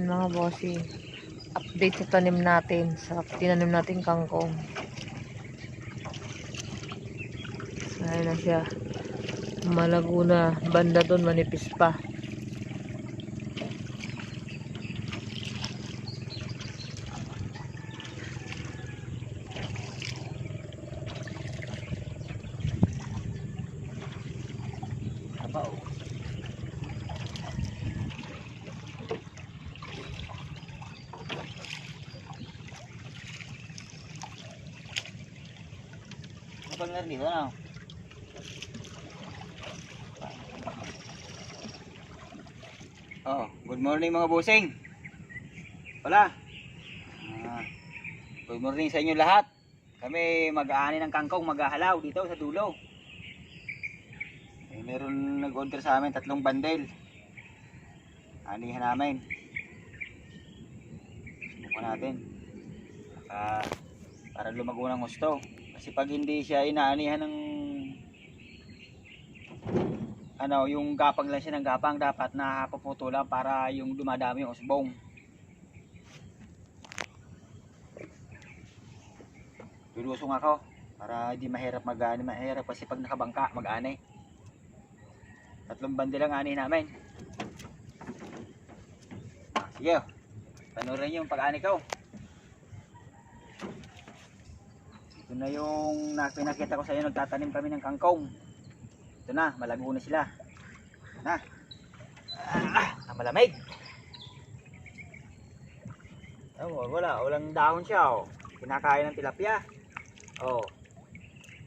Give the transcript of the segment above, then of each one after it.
mga bossy, update sa tanim natin, sa tinanim natin kangkong. So, ayun na siya, malago na, banda doon manipis pa. Bener di sana. Oh, good morning mga busing. Wala. Good morning sa inyo lahat. Kami mag-aani ng kangkong, maghahalaw dito sa dulo. Meron nag-order sa amin 3 bandel. Anihan namin. Subukan natin. Para lumago ng gusto. Kasi pag hindi siya inaanihan ng yung gapang lang siya ng gapang, dapat napaputo lang para yung dumadami yung usbong. Lulusong ako para hindi mahirap mag-ani, mahirap kasi pag nakabangka mag-ani. 3 bandi lang ani namin. Sige, panoorin yung pag-ani ko. Ito na yung pinakita ko sa inyo, nagtatanim kami ng kangkong. Ito na, malago na sila. Na. Malamig. Walang dahon siya, oh. Kinakain ng tilapia. Oh.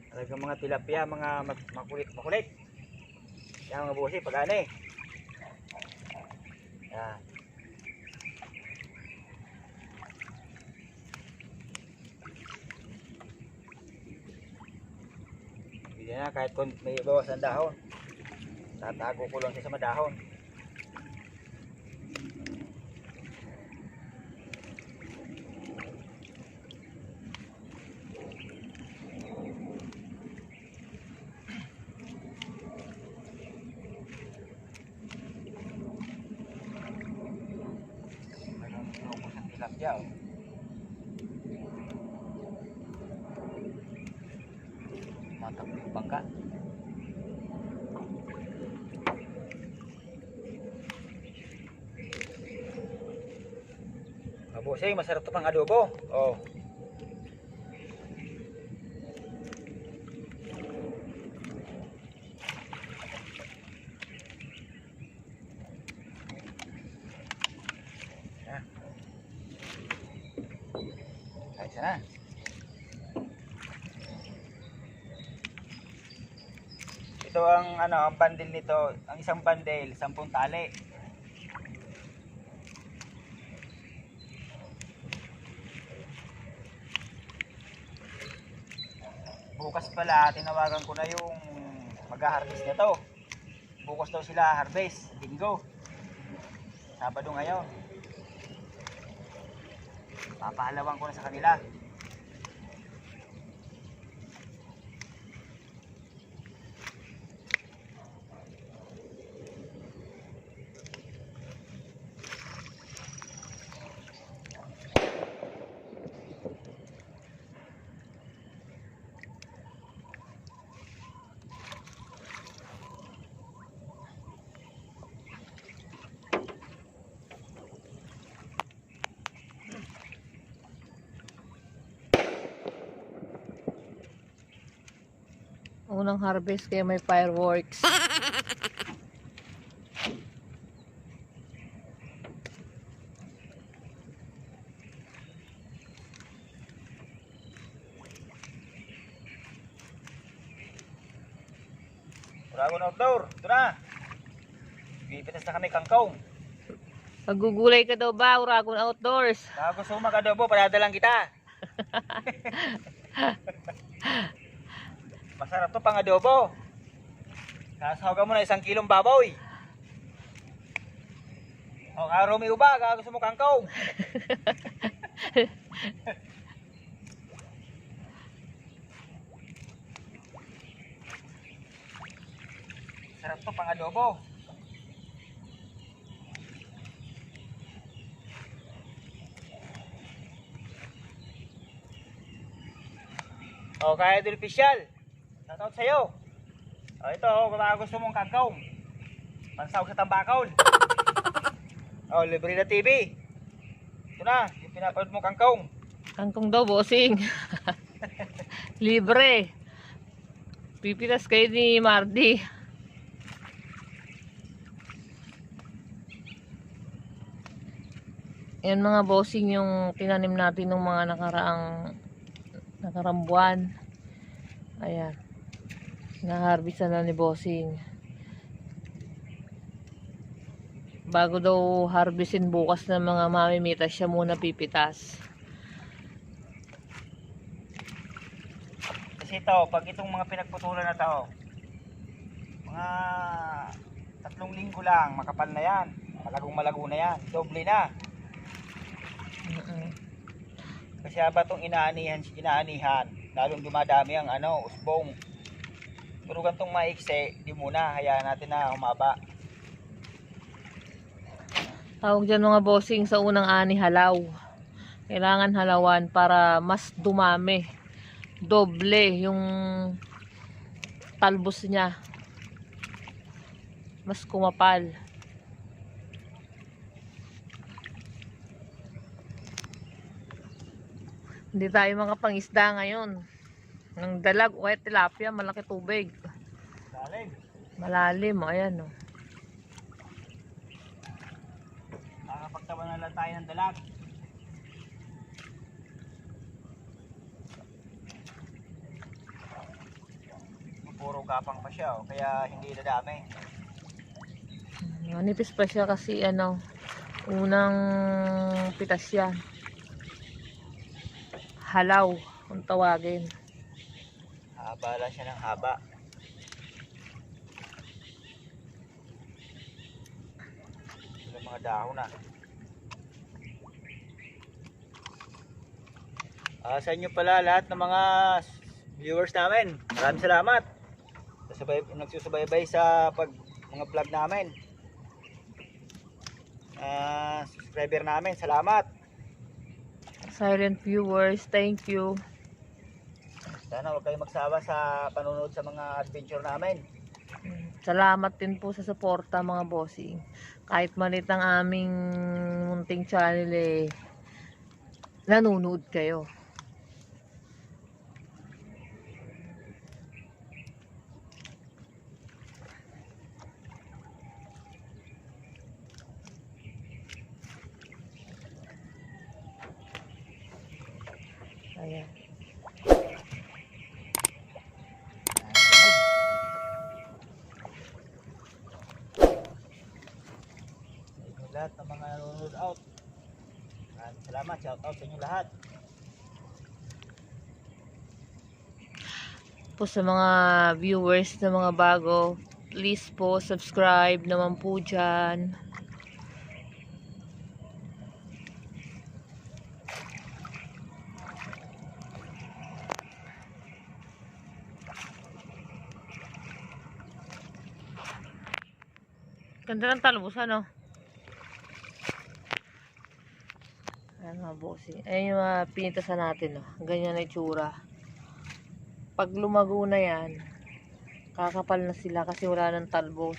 Talagang mga tilapia, mga makulit. Yan mga busi, pag-ani. Yan. Hindi na, kahit kung may bawas ang dahon, tatago ko lang siya sa madahon. Tilapia, oh. Matapos yung bangka. Mabusing, masarap to pang adobo. Oh. Ayos na. Ito ang bundle nito, ang isang bundle, 10 tali. Bukas pala tinawagan ko na yung mag-harvest nito. Bukas daw sila harvest, Linggo. Sabado ngayon. Papahalawan ko na sa kanila. Unang harvest kaya may fireworks. Dragon outdoor, ito na. Pipitas na kami kangkong. Magugulay ka daw ba, Uragon Outdoors? Kaya gusto mo mag-adobo, padadalang kita. Masarap to pang adobo. Sasawagan mo na 1 kilong baboy. O araw may uba, kaya gusto mo kangkong. Sarap to pang adobo. O, kaya Idol Official. Shoutout sa'yo. O, ito, kung gusto mong kangkong. Pansawag sa tambakaw. O, libre na TV. Ito na, yung pinapanood mo kangkong. Kangkong daw, bossing. Libre. Pipitas kayo ni Mardy. Yan mga bossing yung tinanim natin ng mga nakaraang buwan. Ayan. Na-harvest na ni bossing. Bago daw harvestin bukas ng mga mamimitas, siya muna pipitas. Kasi ito, pag itong mga pinagputulan na to, mga 3 linggo lang, makapal na yan. Malagong-malago na yan. Doble na. Kasi haba itong inaanihan, lalong dumadami ang usbong. Pero gantong maiksi, di muna, hayaan natin na humaba. Tawag dyan mga bossing sa unang ani, halaw. Kailangan halawan para mas dumami. Doble yung talbos niya. Mas kumapal. Hindi tayo makapangisda ngayon. Ng dalag o tilapia, malaki tubig. Lalim. Malalim, ayan o. Nakakapagtawa na lang tayo ng dalag. Puro gapang pa siya, kaya hindi dadami. Manipis pa siya kasi unang pitas siya. Halaw, kung tawagin. Haba lang siya ng haba. Ito mga dahon na. Sa inyo pala lahat ng mga viewers namin. Maraming salamat. Nagsusubaybay sa mga vlog namin. Subscriber namin, salamat. Silent viewers, thank you. Sana huwag kayong magsawa sa panonood sa mga adventure namin. Salamat din po sa suporta mga bossing. Kahit malit ang aming munting channel nanonood kayo. Ayan. Lahat ng mga nanonood out. Maraming salamat, shout out sa inyo lahat. Po sa mga viewers na mga bago, please po subscribe naman po dyan. Ganda ng talbos, ano? Ayan mga bossing. Ayan yung mga pinitasan natin, no? Ganyan na itsura. Pag lumago na yan, kakapal na sila kasi wala ng talbos.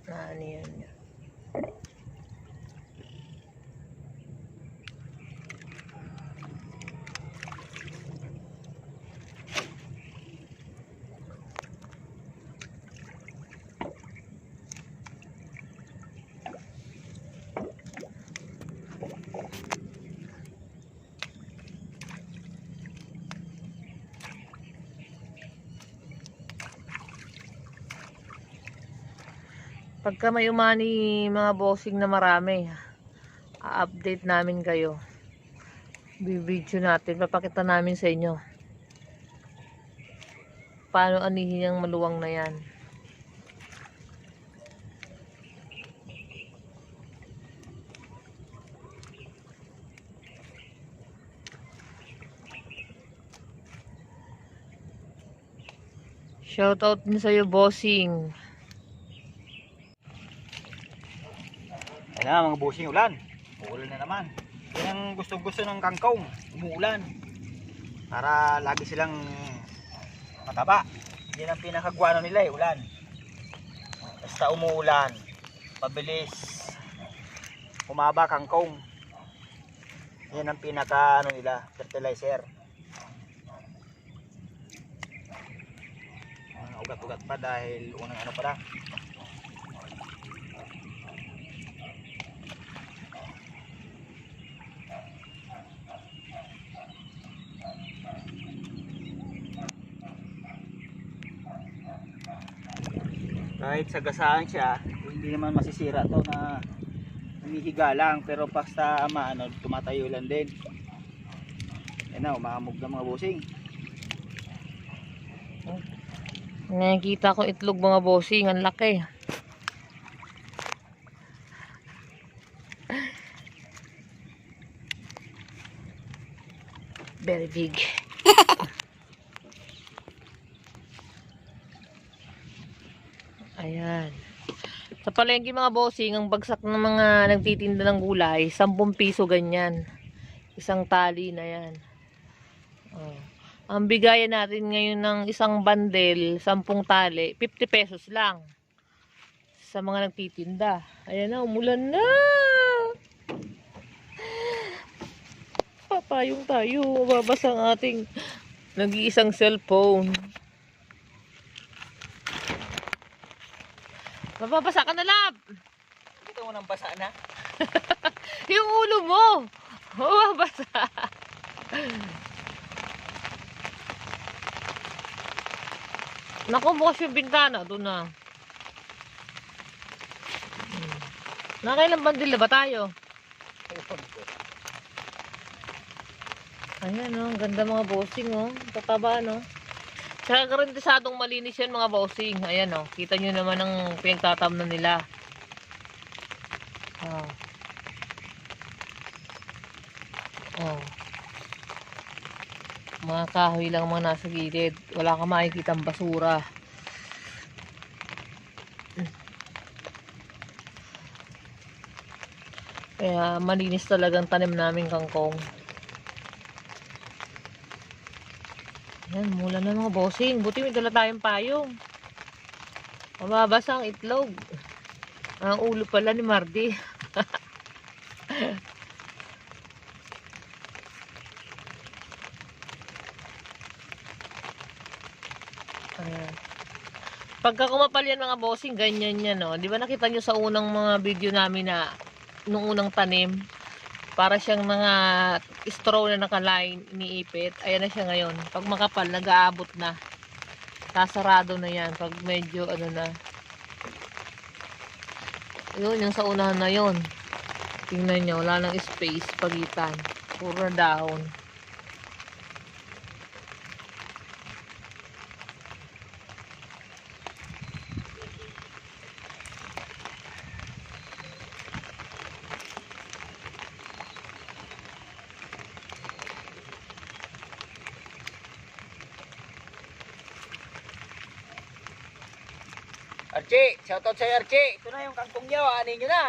Ano yan? Pagka may umani mga bossing na marami, a-update namin kayo. Bibidyo natin, papakita namin sa inyo paano anihin yung maluwang na yan. Shoutout din sa'yo, bossing. Ayan na mga bossing, ulan. Uulan na naman. Yan ang gusto ng kangkong, umuulan. Para lagi silang mataba. Yan ang pinakagwano nila eh, ulan. Basta umuulan, mabilis humaba kangkong. Yan ang pinaka ano nila, fertilizer. Ugat-ugat pa dahil unang ano pa lang. Kahit sagasaan siya, hindi naman masisira to na humihiga lang, pero basta ano, tumatayo lang din. Yan na, umahamog na mga bossing. Nakikita ko itlog mga bossing, ang laki. Very big. Ayan. Sa palengke mga bossing, ang bagsak ng mga nagtitinda ng gulay, 10 piso ganyan. Isang tali na yan. Oh. Ang bigayan natin ngayon ng isang bundle, 10 tali, 50 pesos lang. Sa mga nagtitinda. Ayan na, umulan na. Papayong tayo. Babasa ang ating nag-iisang cellphone. Mababasa ka na, lab. Ito mo nang basa na. Yung ulo mo. Mababasa. Naku, bukas yung bintana. Doon na. Nakailang bandil na ba tayo? Ayan, oh. Ang ganda mga bossing, oh. Tataba, no? Tsaka garantisadong malinis yan mga bossing. Ayan, oh. Kita nyo naman ang pinagtatamnan nila. Oh. Oh. Mga kahoy lang mga nasa gilid. Wala ka makikitang basura. Kaya malinis talagang tanim namin kangkong. Yan, mula na mga bossing. Buti may dala tayong payong. Mababasa ang itlog. Ang ulo pala ni Mardy. Ayan. Pagka kumapal yan mga bossing, ganyan yan, no? Di ba nakita nyo sa unang mga video namin na nung unang tanim? Para siyang mga straw na nakaline, iniipit. Ayan na siya ngayon. Pag makapal, nag-aabot na. Sasarado na yan. Pag medyo, ano na. Yun, yung sa unahan na yun. Tingnan nyo, wala nang space, pagitan. Puro na dahon. Archie, shoutout sa'yo Archie. Ito na yung kangkong nyo, aanin nyo na.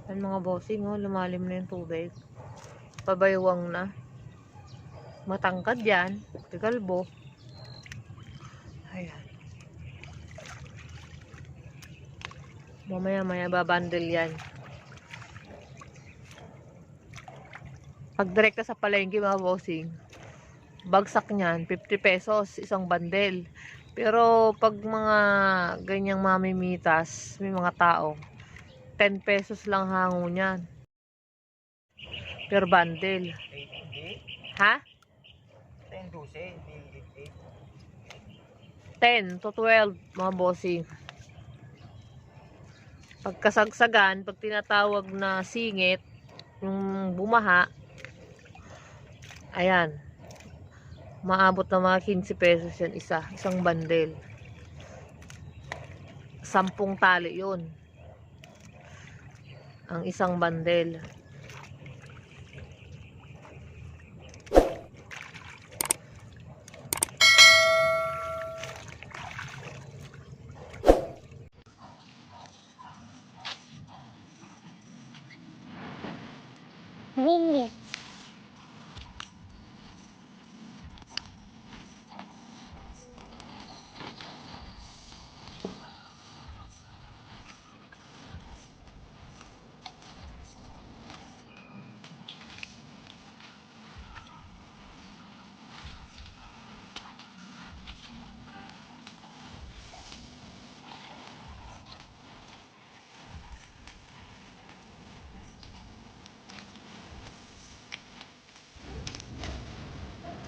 Yan mga bossing, oh, lumalim na yung tubig. Pabaywang na. Matangkad yan. Tigalbo. Ayan. Mamaya-maya babandel yan. Pag direkta sa palengke mga bossing, bagsak niyan, 50 pesos isang bandel. Pero pag mga ganyang mamimitas, may mga tao, 10 pesos lang hango niyan. Per bandel. Hindi. Ha? 10, 12, hindi 10 to 12 mga bossing. Pagkasagsagan, pag tinatawag na singit, yung bumaha, ayan, maabot na mga 15 pesos yan isang bandel. 10 tali yun ang isang bandel.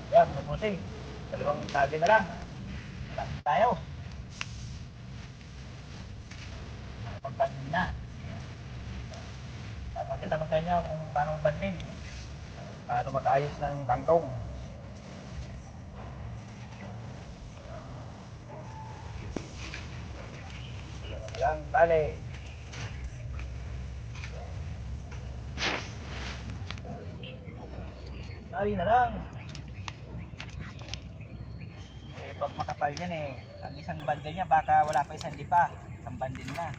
Yan, mabuti. Dalawang tali na lang. Tapos tayo. Pagbanding na. Pakita ko sa inyo kung paano magbanding. Paano mag-ayos ng kangkong. Walang tali. Tali na lang. Pag makapal yan ang isang bundle niya baka wala pa isang lipa, isang bundle na.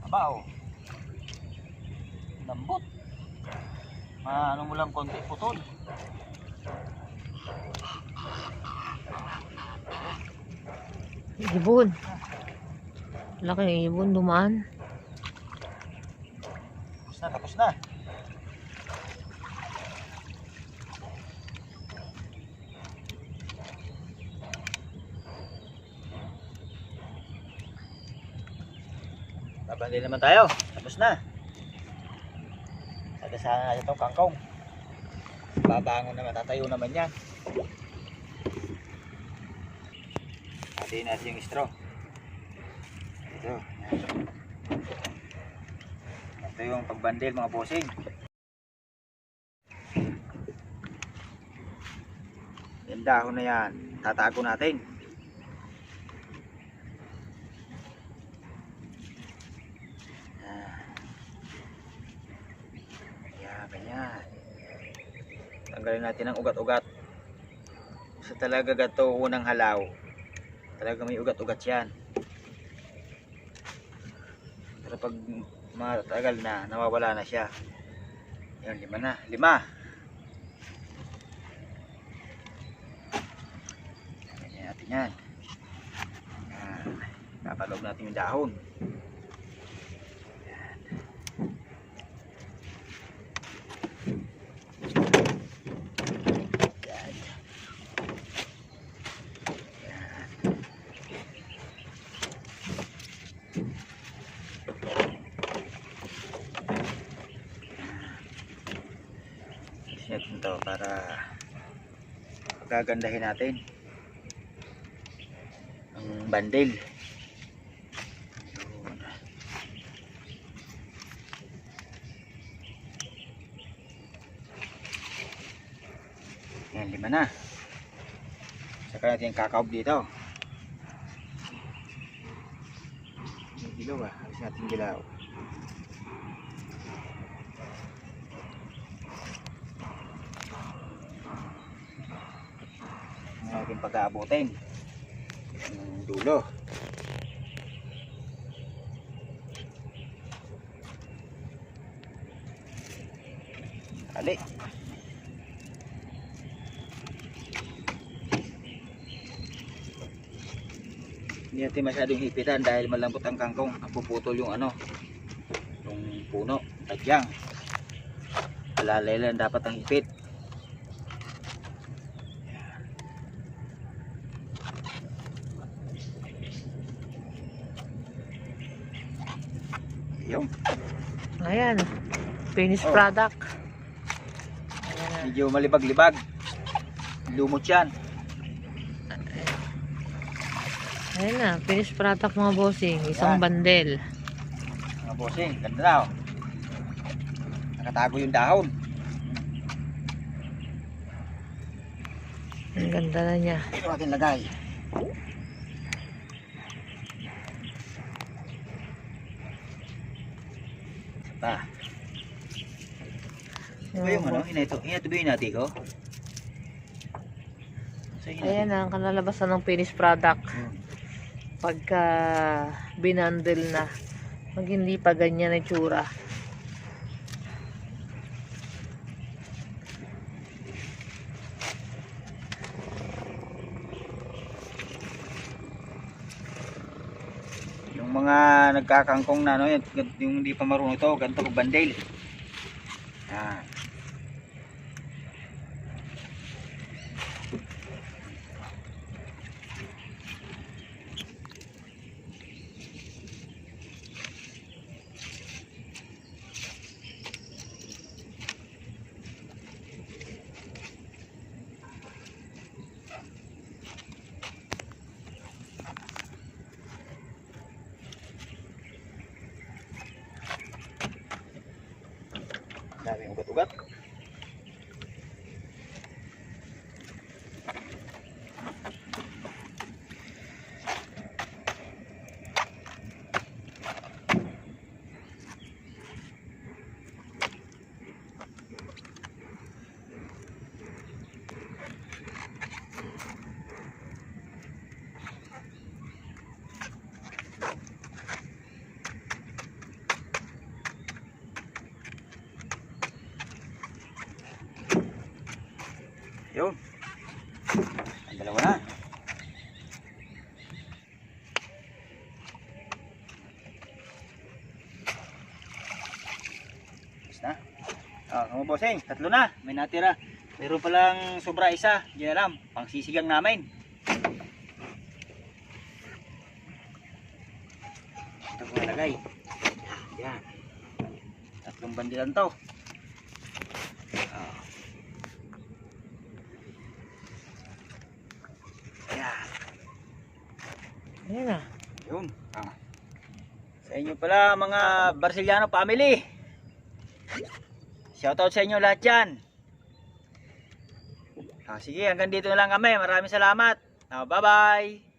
Aba lambot. Ano mo lang konti putol. Ibon. Laki ng ibon dumaan. Tapos na. Babandi naman tayo. Tapos na. Sagasana natin itong kangkong. Babangon naman, tatayo naman yan. Hatiin natin yung straw. Ito. Ito yung pagbandil mga bossing. Yung dahon na yan, tatago natin. Yan, ganyan. Tanggalin natin ang ugat-ugat. Sa talaga gato unang halaw. Talaga may ugat-ugat yan. Pero pag matagal na, nawawala na siya. Yan, 5 na. 5. Ganyan natin yan. Papalog natin yung dahon. Natin to para gagandahin natin ang bandil. Yan, 5 na. Saka natin yung kakaob dito. Yung dilaw alis natin dilaw. Natin pag-aabutin ng dulo. Ali. Hindi natin masyadong hipitan dahil malambot ang kangkong. Napuputol yung yung puno, tadyang. Alalay lang dapat ang hipit. Yung Ayan. Finished product. Ayan na. medyo malibag-libag. Lumot yan. Ayan na. Finished product mga bossing. Isang Ayan. bandel. Mga bossing, ganda na nakatago yung dahon. Ang ganda na niya. Ito natin lagay. Pa. Ito ba yung ano? Hinatuloy natin ko? Ayan na, ang kanalabasan ng finished product. Pagka binundle na. Pag hindi pa ganyan na itsura. Yung mga nagkakangkong na ano, yung hindi pa marunong ito, ganito pag bandel. Yan. Daming ugat-ugat. Yun. Ang dalawa na. Tapos na. Mga bossing, tatlo na. May natira. Meron palang sobra isa. Hindi na alam. Pang sisigang namin. Ito ko nalagay. Yan. Tatlong bandilan to. Ayan na. Yun. Sa inyo pala mga Barceliano family. Shoutout sa inyo lahat dyan. Sige, hanggang dito na lang kami. Maraming salamat. Bye bye.